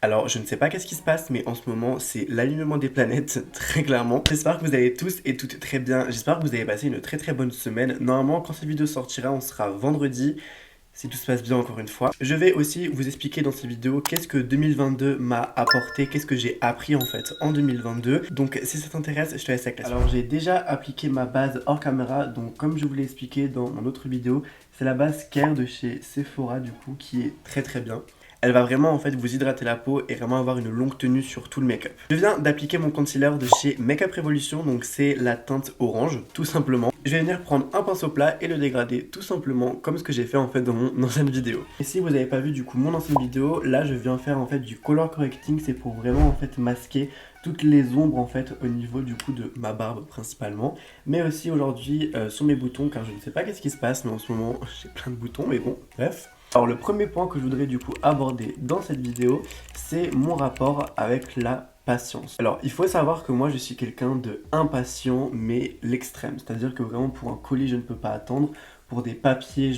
Alors, je ne sais pas qu'est-ce qui se passe, mais en ce moment, c'est l'alignement des planètes, très clairement. J'espère que vous allez tous et toutes très bien. J'espère que vous avez passé une très très bonne semaine. Normalement, quand cette vidéo sortira, on sera vendredi, si tout se passe bien encore une fois. Je vais aussi vous expliquer dans cette vidéo qu'est-ce que 2022 m'a apporté, qu'est-ce que j'ai appris en fait en 2022. Donc, si ça t'intéresse, je te laisse avec la suite. Alors, j'ai déjà appliqué ma base hors caméra, donc comme je vous l'ai expliqué dans mon autre vidéo, c'est la base Care de chez Sephora du coup, qui est très très bien. Elle va vraiment en fait vous hydrater la peau et vraiment avoir une longue tenue sur tout le make-up. Je viens d'appliquer mon concealer de chez Makeup Revolution, donc c'est la teinte orange, tout simplement. Je vais venir prendre un pinceau plat et le dégrader tout simplement comme ce que j'ai fait en fait dans mon ancienne vidéo. Et si vous n'avez pas vu du coup mon ancienne vidéo, là je viens faire en fait du color correcting, c'est pour vraiment en fait masquer toutes les ombres en fait au niveau du coup de ma barbe principalement, mais aussi aujourd'hui sur mes boutons, car je ne sais pas qu'est-ce qui se passe, mais en ce moment j'ai plein de boutons, mais bon, bref. Alors le premier point que je voudrais du coup aborder dans cette vidéo, c'est mon rapport avec la patience. Alors il faut savoir que moi je suis quelqu'un de impatient, mais l'extrême, c'est-à-dire que vraiment pour un colis je ne peux pas attendre. Pour des papiers,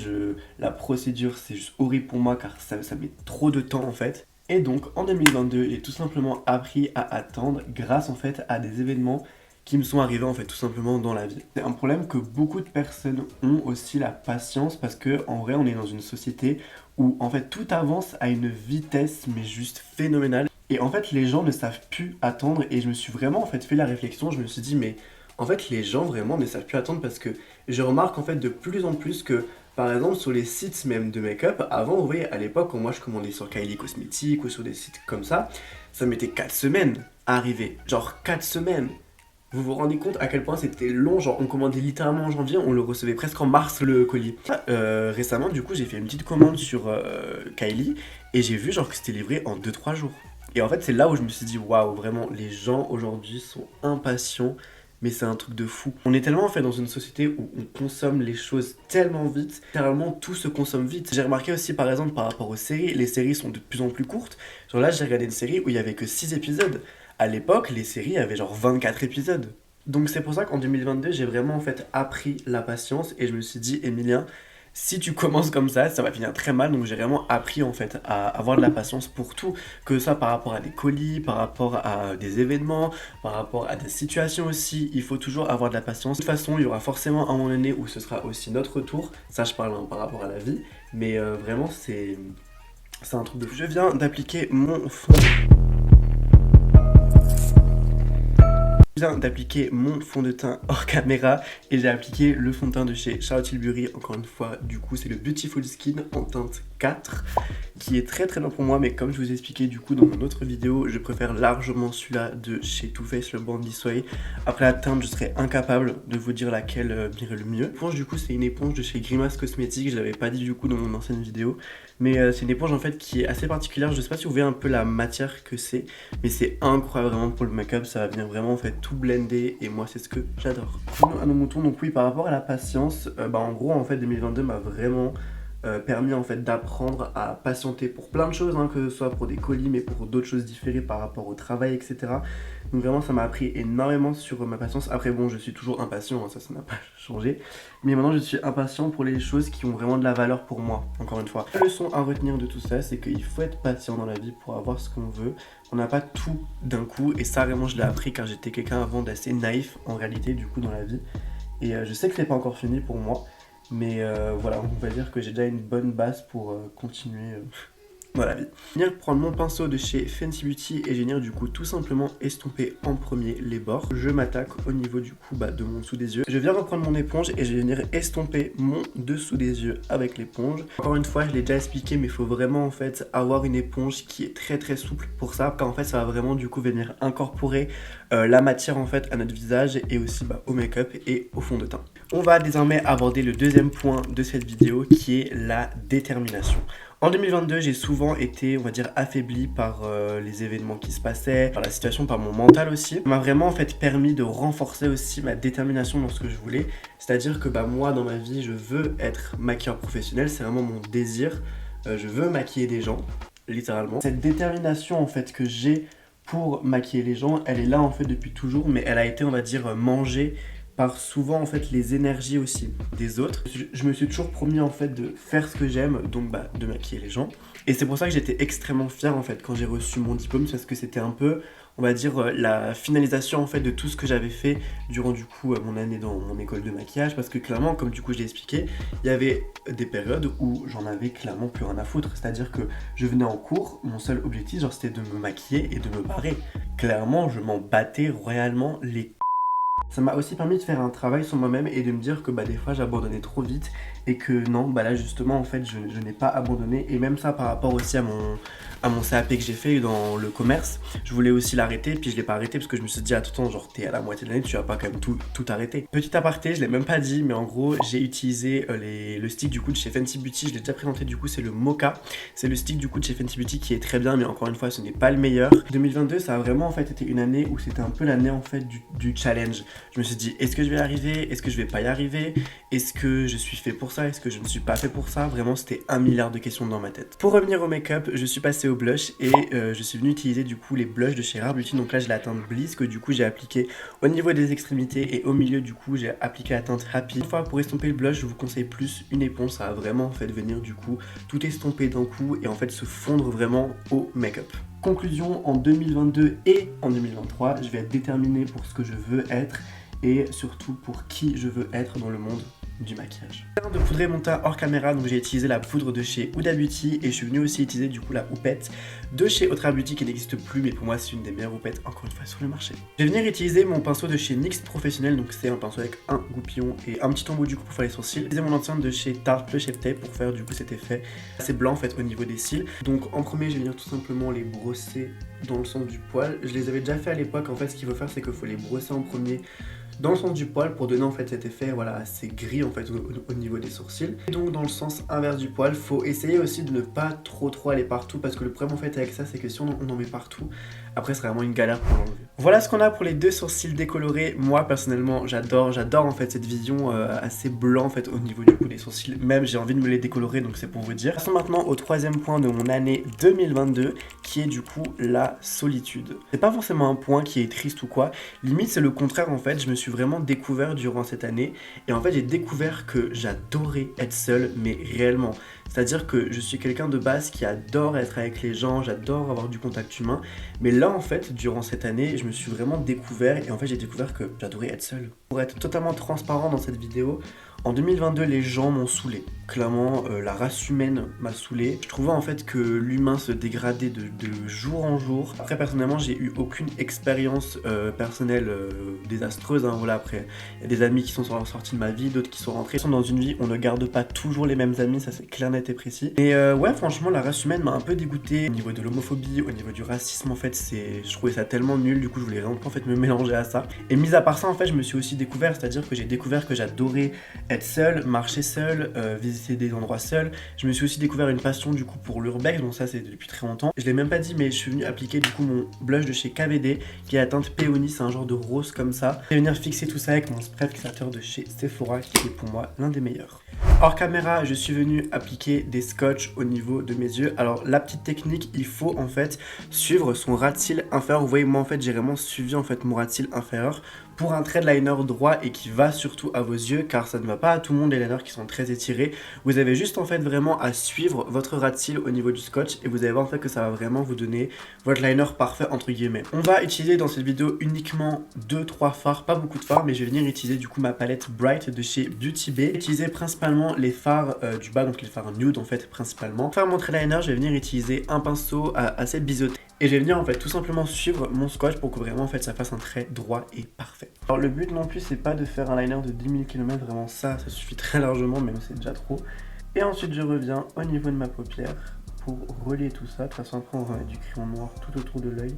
la procédure c'est juste horrible pour moi car ça met trop de temps en fait. Et donc en 2022, j'ai tout simplement appris à attendre grâce en fait à des événements qui me sont arrivés en fait tout simplement dans la vie. C'est un problème que beaucoup de personnes ont aussi, la patience, parce que en vrai on est dans une société où en fait tout avance à une vitesse mais juste phénoménale. Et en fait les gens ne savent plus attendre et je me suis vraiment en fait fait la réflexion, je me suis dit mais en fait les gens vraiment ne savent plus attendre parce que je remarque en fait de plus en plus que par exemple, sur les sites même de make-up, avant, vous voyez, à l'époque, quand moi je commandais sur Kylie Cosmetics ou sur des sites comme ça mettait 4 semaines à arriver. Genre 4 semaines. Vous vous rendez compte à quel point c'était long, genre on commandait littéralement en janvier, on le recevait presque en mars le colis. Récemment, du coup, j'ai fait une petite commande sur Kylie et j'ai vu genre que c'était livré en 2-3 jours. Et en fait, c'est là où je me suis dit, waouh, vraiment, les gens aujourd'hui sont impatients, mais c'est un truc de fou. On est tellement en fait dans une société où on consomme les choses tellement vite, littéralement tout se consomme vite. J'ai remarqué aussi par exemple par rapport aux séries, les séries sont de plus en plus courtes. Genre là, j'ai regardé une série où il y avait que 6 épisodes. À l'époque, les séries avaient genre 24 épisodes. Donc c'est pour ça qu'en 2022, j'ai vraiment en fait appris la patience et je me suis dit, Emilien, si tu commences comme ça va finir très mal. Donc j'ai vraiment appris en fait à avoir de la patience pour tout, que ça par rapport à des colis, par rapport à des événements, par rapport à des situations aussi. Il faut toujours avoir de la patience. De toute façon, il y aura forcément un moment donné où ce sera aussi notre tour. Ça, je parle hein, par rapport à la vie, mais vraiment c'est un truc de fou. Je viens d'appliquer mon fond. D'appliquer mon fond de teint hors caméra et j'ai appliqué le fond de teint de chez Charlotte Tilbury, encore une fois du coup c'est le Beautiful Skin en teinte 4 qui est très très bien pour moi, mais comme je vous ai expliqué du coup dans mon autre vidéo, je préfère largement celui-là de chez Too Faced, le Bondi Soy. Après la teinte, je serais incapable de vous dire laquelle m'irait le mieux. L'éponge du coup c'est une éponge de chez Grimace Cosmetics, je l'avais pas dit du coup dans mon ancienne vidéo, mais c'est une éponge en fait qui est assez particulière. Je sais pas si vous voyez un peu la matière que c'est, mais c'est incroyable vraiment pour le make-up, ça va venir vraiment en fait tout blender et moi c'est ce que j'adore. À nos moutons, donc oui, par rapport à la patience, en gros en fait 2022 m'a vraiment permis en fait d'apprendre à patienter pour plein de choses, hein, que ce soit pour des colis mais pour d'autres choses différées par rapport au travail, etc. Donc vraiment ça m'a appris énormément sur ma patience. Après bon, je suis toujours impatient, hein, ça n'a pas changé, mais maintenant je suis impatient pour les choses qui ont vraiment de la valeur pour moi, encore une fois. La leçon à retenir de tout ça, c'est qu'il faut être patient dans la vie pour avoir ce qu'on veut. On n'a pas tout d'un coup, et ça vraiment je l'ai appris car j'étais quelqu'un avant d'assez naïf en réalité du coup dans la vie. Et je sais que c'est pas encore fini pour moi, mais voilà, on va dire que j'ai déjà une bonne base pour continuer dans la vie. Je vais venir prendre mon pinceau de chez Fenty Beauty et je vais venir du coup tout simplement estomper en premier les bords. Je m'attaque au niveau du coup de mon dessous des yeux. Je viens reprendre mon éponge et je vais venir estomper mon dessous des yeux avec l'éponge. Encore une fois, je l'ai déjà expliqué, mais il faut vraiment en fait avoir une éponge qui est très très souple pour ça, car en fait ça va vraiment du coup venir incorporer la matière en fait à notre visage et aussi au make-up et au fond de teint. On va désormais aborder le deuxième point de cette vidéo qui est la détermination. En 2022, j'ai souvent été, on va dire, affaibli par les événements qui se passaient, par la situation, par mon mental aussi. Ça m'a vraiment en fait permis de renforcer aussi ma détermination dans ce que je voulais. C'est-à-dire que moi, dans ma vie, je veux être maquilleur professionnel, c'est vraiment mon désir. Je veux maquiller des gens, littéralement. Cette détermination en fait que j'ai pour maquiller les gens, elle est là en fait depuis toujours, mais elle a été, on va dire, mangée par souvent en fait les énergies aussi des autres. Je me suis toujours promis en fait de faire ce que j'aime, donc de maquiller les gens. Et c'est pour ça que j'étais extrêmement fier en fait quand j'ai reçu mon diplôme, parce que c'était un peu, on va dire, la finalisation en fait de tout ce que j'avais fait durant du coup mon année dans mon école de maquillage, parce que clairement, comme du coup je l'ai expliqué, il y avait des périodes où j'en avais clairement plus rien à foutre, c'est-à-dire que je venais en cours, mon seul objectif genre c'était de me maquiller et de me barrer. Clairement, je m'en battais royalement les. Ça m'a aussi permis de faire un travail sur moi-même et de me dire que des fois j'abandonnais trop vite et que non, là justement en fait je n'ai pas abandonné, et même ça par rapport aussi à mon CAP que j'ai fait dans le commerce, je voulais aussi l'arrêter, puis je l'ai pas arrêté parce que je me suis dit attends, genre t'es à la moitié de l'année, tu vas pas quand même tout arrêter. Petit aparté, je l'ai même pas dit, mais en gros j'ai utilisé le stick du coup de chez Fenty Beauty, je l'ai déjà présenté du coup, c'est le Mocha, c'est le stick du coup de chez Fenty Beauty qui est très bien, mais encore une fois ce n'est pas le meilleur. 2022 ça a vraiment en fait été une année où c'était un peu l'année en fait du challenge. Je me suis dit, est-ce que je vais y arriver? Est-ce que je vais pas y arriver? Est-ce que je suis fait pour ça? Est-ce que je ne suis pas fait pour ça? Vraiment, c'était 1 milliard de questions dans ma tête. Pour revenir au make-up, je suis passé au blush et je suis venu utiliser du coup les blushs de chez Rare Beauty. Donc là, j'ai la teinte Bliss que du coup j'ai appliqué au niveau des extrémités, et au milieu du coup j'ai appliqué la teinte Happy. Une fois, pour estomper le blush, je vous conseille plus une éponge. Ça va vraiment en fait venir du coup tout estomper d'un coup et en fait se fondre vraiment au make-up. Conclusion, en 2022 et en 2023, je vais être déterminé pour ce que je veux être et surtout pour qui je veux être dans le monde du maquillage. De poudrer mon teint hors caméra, donc j'ai utilisé la poudre de chez Huda Beauty et je suis venu aussi utiliser du coup la houppette de chez Ultra Beauty qui n'existe plus, mais pour moi c'est une des meilleures houpettes encore une fois sur le marché. Je vais venir utiliser mon pinceau de chez NYX Professionnel, donc c'est un pinceau avec un goupillon et un petit embout du coup pour faire les sourcils. J'ai utilisé mon ancien de chez Tarte, le Shape Tape, pour faire du coup cet effet assez blanc en fait au niveau des cils. Donc en premier je vais venir tout simplement les brosser dans le centre du poil. Je les avais déjà fait à l'époque, en fait ce qu'il faut faire c'est qu'il faut les brosser en premier dans le sens du poil pour donner en fait cet effet assez gris en fait au niveau des sourcils. Et donc dans le sens inverse du poil, faut essayer aussi de ne pas trop aller partout, parce que le problème en fait avec ça c'est que si on en met partout, après c'est vraiment une galère pour l'enlever. Voilà ce qu'on a pour les deux sourcils décolorés. Moi personnellement j'adore en fait cette vision assez blanc en fait au niveau du coup des sourcils, même j'ai envie de me les décolorer, donc c'est pour vous dire. Passons maintenant au troisième point de mon année 2022 qui est du coup la solitude. C'est pas forcément un point qui est triste ou quoi, limite c'est le contraire en fait. Je me suis vraiment découvert durant cette année et en fait j'ai découvert que j'adorais être seul, mais réellement. C'est-à-dire que je suis quelqu'un de base qui adore être avec les gens, j'adore avoir du contact humain, mais là en fait durant cette année je me suis vraiment découvert et en fait j'ai découvert que j'adorais être seul. Pour être totalement transparent dans cette vidéo, en 2022 les gens m'ont saoulé. Clairement la race humaine m'a saoulé. Je trouvais en fait que l'humain se dégradait de jour en jour. Après personnellement j'ai eu aucune expérience personnelle désastreuse, hein. Voilà, après il y a des amis qui sont sortis de ma vie, d'autres qui sont rentrés. Dans une vie on ne garde pas toujours les mêmes amis, ça c'est clair, net et précis. Et ouais franchement la race humaine m'a un peu dégoûté. Au niveau de l'homophobie, au niveau du racisme en fait je trouvais ça tellement nul, du coup je voulais vraiment pas en fait me mélanger à ça. Et mis à part ça en fait je me suis aussi découvert, c'est-à-dire que j'ai découvert que j'adorais être seul, marcher seul, visiter des endroits seul. Je me suis aussi découvert une passion du coup pour l'urbex, donc ça c'est depuis très longtemps. Je l'ai même pas dit, mais je suis venu appliquer du coup mon blush de chez KVD qui est la teinte Peony, c'est un genre de rose comme ça. Je vais venir fixer tout ça avec mon spray fixateur de chez Sephora qui est pour moi l'un des meilleurs. Hors caméra, je suis venu appliquer des scotch au niveau de mes yeux. Alors la petite technique, il faut en fait suivre son ras de cils inférieur. Vous voyez, moi en fait j'ai vraiment suivi en fait mon ras de cils inférieur pour un trait de liner droit et qui va surtout à vos yeux, car ça ne va pas à tout le monde les liners qui sont très étirés. Vous avez juste en fait vraiment à suivre votre ras de cils au niveau du scotch et vous allez voir en fait que ça va vraiment vous donner votre liner parfait entre guillemets. On va utiliser dans cette vidéo uniquement 2-3 fards, pas beaucoup de fards, mais je vais venir utiliser du coup ma palette Bright de chez Beauty Bay. Utiliser principalement les fards du bas, donc les fards nude en fait principalement. Pour faire mon trait liner, je vais venir utiliser un pinceau assez biseauté. Et je vais venir en fait tout simplement suivre mon scotch pour que vraiment en fait ça fasse un trait droit et parfait. Alors le but non plus c'est pas de faire un liner de 10 000 km, vraiment ça suffit très largement, même c'est déjà trop. Et ensuite je reviens au niveau de ma paupière pour relier tout ça. De toute façon après on va mettre du crayon noir tout autour de l'œil.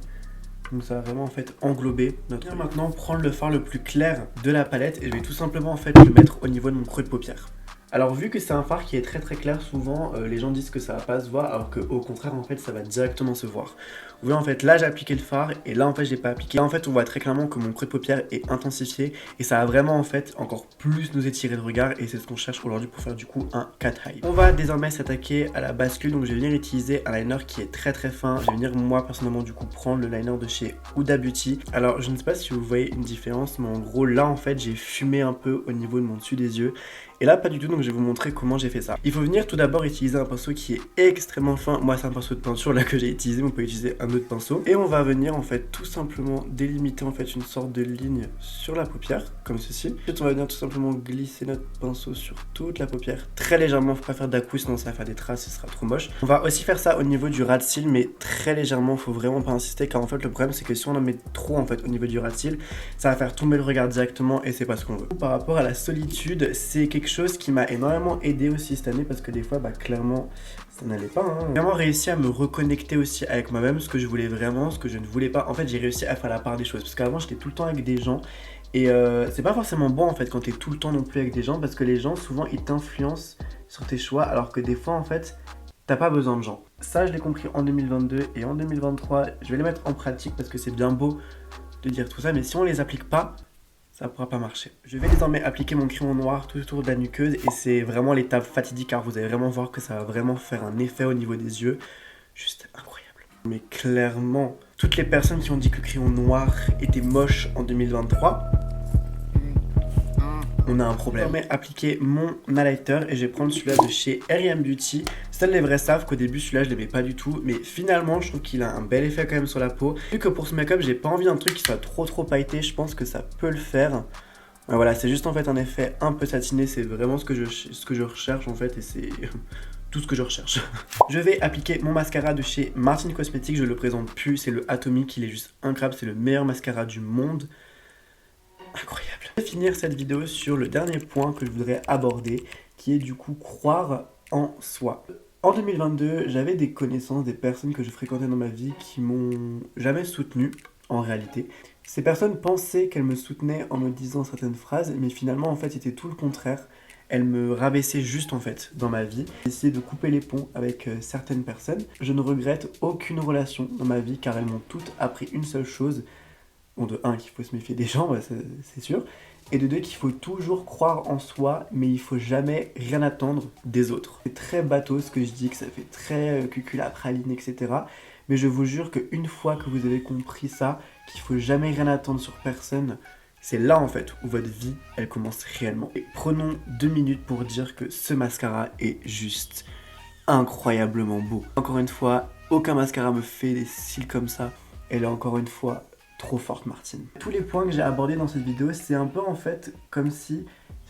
Donc ça va vraiment en fait englober notre œil. Maintenant prendre le fard le plus clair de la palette et je vais tout simplement en fait le mettre au niveau de mon creux de paupière. Alors vu que c'est un fard qui est très très clair, souvent les gens disent que ça va pas se voir, alors qu'au contraire en fait ça va directement se voir. Vous voyez en fait là j'ai appliqué le fard et là en fait j'ai pas appliqué. Là en fait on voit très clairement que mon creux de paupière est intensifié et ça va vraiment en fait encore plus nous étirer le regard et c'est ce qu'on cherche aujourd'hui pour faire du coup un cat eye. On va désormais s'attaquer à la bascule, donc je vais venir utiliser un liner qui est très très fin. Je vais venir moi personnellement du coup prendre le liner de chez Huda Beauty. Alors je ne sais pas si vous voyez une différence, mais en gros là en fait j'ai fumé un peu au niveau de mon dessus des yeux. Et là pas du tout, donc je vais vous montrer comment j'ai fait ça. Il faut venir tout d'abord utiliser un pinceau qui est extrêmement fin. Moi c'est un pinceau de peinture là que j'ai utilisé, mais on peut utiliser un autre pinceau. Et on va venir en fait tout simplement délimiter en fait une sorte de ligne sur la paupière, comme ceci. Ensuite on va venir tout simplement glisser notre pinceau sur toute la paupière, très légèrement, faut pas faire d'à-coup sinon ça va faire des traces, ce sera trop moche. On va aussi faire ça au niveau du ras de cils, mais très légèrement, faut vraiment pas insister, car en fait le problème c'est que si on en met trop en fait au niveau du ras de cils, ça va faire tomber le regard directement et c'est pas ce qu'on veut. Par rapport à la solitude, c'est quelque chose qui m'a énormément aidé aussi cette année parce que des fois bah clairement ça n'allait pas. J'ai vraiment réussi à me reconnecter aussi avec moi-même, ce que je voulais vraiment, ce que je ne voulais pas. En fait j'ai réussi à faire la part des choses parce qu'avant j'étais tout le temps avec des gens et c'est pas forcément bon en fait quand t'es tout le temps non plus avec des gens parce que les gens souvent ils t'influencent sur tes choix alors que des fois en fait t'as pas besoin de gens. Ça je l'ai compris en 2022 et en 2023 je vais les mettre en pratique parce que c'est bien beau de dire tout ça mais si on les applique pas, ça pourra pas marcher. Je vais désormais appliquer mon crayon noir tout autour de la nuqueuse et c'est vraiment l'étape fatidique car vous allez vraiment voir que ça va vraiment faire un effet au niveau des yeux. Juste incroyable. Mais clairement, toutes les personnes qui ont dit que le crayon noir était moche en 2023, on a un problème. Je vais appliquer mon highlighter et je vais prendre celui-là de chez R.E.M. Beauty. Seuls les vrais savent qu'au début celui-là je l'aimais pas du tout, mais finalement je trouve qu'il a un bel effet quand même sur la peau. Vu que pour ce make-up j'ai pas envie d'un truc qui soit trop pailleté, je pense que ça peut le faire. Voilà, c'est juste en fait un effet un peu satiné, c'est vraiment ce que je recherche en fait et c'est tout ce que je recherche. Je vais appliquer mon mascara de chez Martin Cosmetics, je le présente plus, c'est le Atomic, il est juste incroyable, c'est le meilleur mascara du monde. Incroyable. Je vais finir cette vidéo sur le dernier point que je voudrais aborder, qui est du coup croire en soi. En 2022, j'avais des connaissances, des personnes que je fréquentais dans ma vie qui m'ont jamais soutenu en réalité. Ces personnes pensaient qu'elles me soutenaient en me disant certaines phrases, mais finalement en fait c'était tout le contraire. Elles me rabaissaient juste en fait dans ma vie. J'ai essayé de couper les ponts avec certaines personnes. Je ne regrette aucune relation dans ma vie car elles m'ont toutes appris une seule chose. Bon, de 1 qu'il faut se méfier des gens, bah, c'est sûr. Et de 2 qu'il faut toujours croire en soi, mais il faut jamais rien attendre des autres. C'est très bateau ce que je dis, que ça fait très cuculapraline, etc. Mais je vous jure qu'une fois que vous avez compris ça, qu'il faut jamais rien attendre sur personne, c'est là en fait où votre vie, elle commence réellement. Et prenons 2 minutes pour dire que ce mascara est juste incroyablement beau. Encore une fois, aucun mascara me fait des cils comme ça. Elle est encore une fois trop forte, Martine. Tous les points que j'ai abordés dans cette vidéo, c'est un peu en fait comme si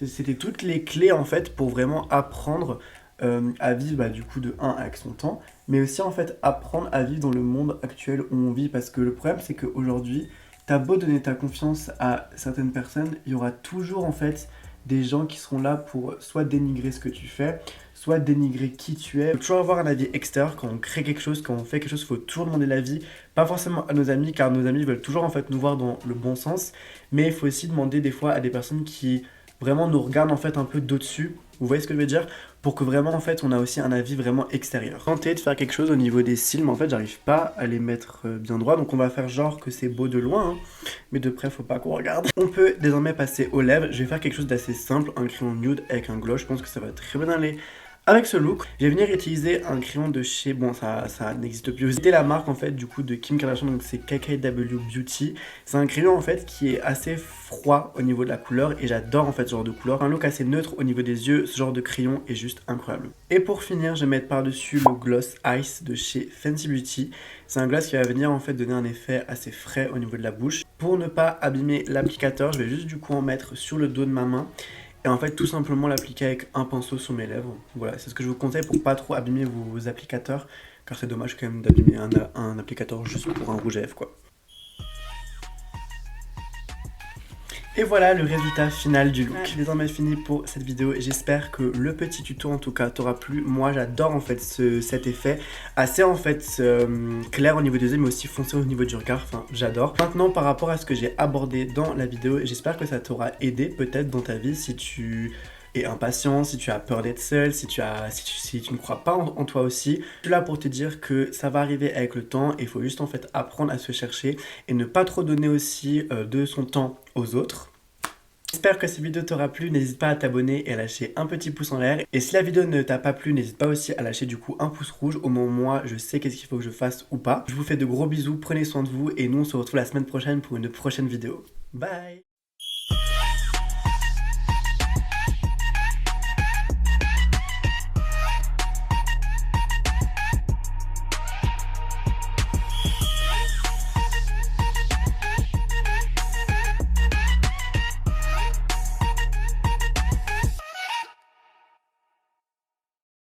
c'était toutes les clés en fait pour vraiment apprendre à vivre bah, du coup de 1 avec son temps, mais aussi en fait apprendre à vivre dans le monde actuel où on vit parce que le problème c'est qu'aujourd'hui, t'as beau donner ta confiance à certaines personnes, il y aura toujours en fait des gens qui seront là pour soit dénigrer ce que tu fais, soit dénigrer qui tu es. Il faut toujours avoir un avis extérieur quand on crée quelque chose, quand on fait quelque chose, il faut toujours demander l'avis, pas forcément à nos amis, car nos amis veulent toujours en fait nous voir dans le bon sens, mais il faut aussi demander des fois à des personnes qui vraiment nous regardent en fait un peu d'au-dessus, vous voyez ce que je veux dire, pour que vraiment en fait on a aussi un avis vraiment extérieur. Tenter de faire quelque chose au niveau des cils, mais en fait j'arrive pas à les mettre bien droit, donc on va faire genre que c'est beau de loin, hein, mais de près faut pas qu'on regarde. On peut désormais passer aux lèvres, je vais faire quelque chose d'assez simple, un crayon nude avec un gloss, je pense que ça va très bien aller avec ce look. Je vais venir utiliser un crayon de chez, bon ça n'existe plus, c'était la marque en fait du coup de Kim Kardashian, donc c'est KKW Beauty. C'est un crayon en fait qui est assez froid au niveau de la couleur et j'adore en fait ce genre de couleur. Un look assez neutre au niveau des yeux, ce genre de crayon est juste incroyable. Et pour finir, je vais mettre par dessus le gloss Ice de chez Fenty Beauty. C'est un gloss qui va venir en fait donner un effet assez frais au niveau de la bouche. Pour ne pas abîmer l'applicateur, je vais juste du coup en mettre sur le dos de ma main. Et en fait, tout simplement l'appliquer avec un pinceau sur mes lèvres. Voilà, c'est ce que je vous conseille pour pas trop abîmer vos applicateurs. Car c'est dommage quand même d'abîmer un applicateur juste pour un rouge à lèvres, quoi. Et voilà le résultat final du look. C'est désormais fini pour cette vidéo et j'espère que le petit tuto en tout cas t'aura plu. Moi j'adore en fait cet effet assez en fait clair au niveau des yeux mais aussi foncé au niveau du regard, enfin j'adore. Maintenant par rapport à ce que j'ai abordé dans la vidéo, j'espère que ça t'aura aidé peut-être dans ta vie si tu es impatient, si tu as peur d'être seul, si tu ne crois pas en toi aussi, je suis là pour te dire que ça va arriver avec le temps et il faut juste en fait apprendre à se chercher et ne pas trop donner aussi de son temps aux autres. J'espère que cette vidéo t'aura plu, n'hésite pas à t'abonner et à lâcher un petit pouce en l'air. Et si la vidéo ne t'a pas plu, n'hésite pas aussi à lâcher du coup un pouce rouge. Au moins moi, je sais qu'est-ce qu'il faut que je fasse ou pas. Je vous fais de gros bisous, prenez soin de vous et nous on se retrouve la semaine prochaine pour une prochaine vidéo. Bye!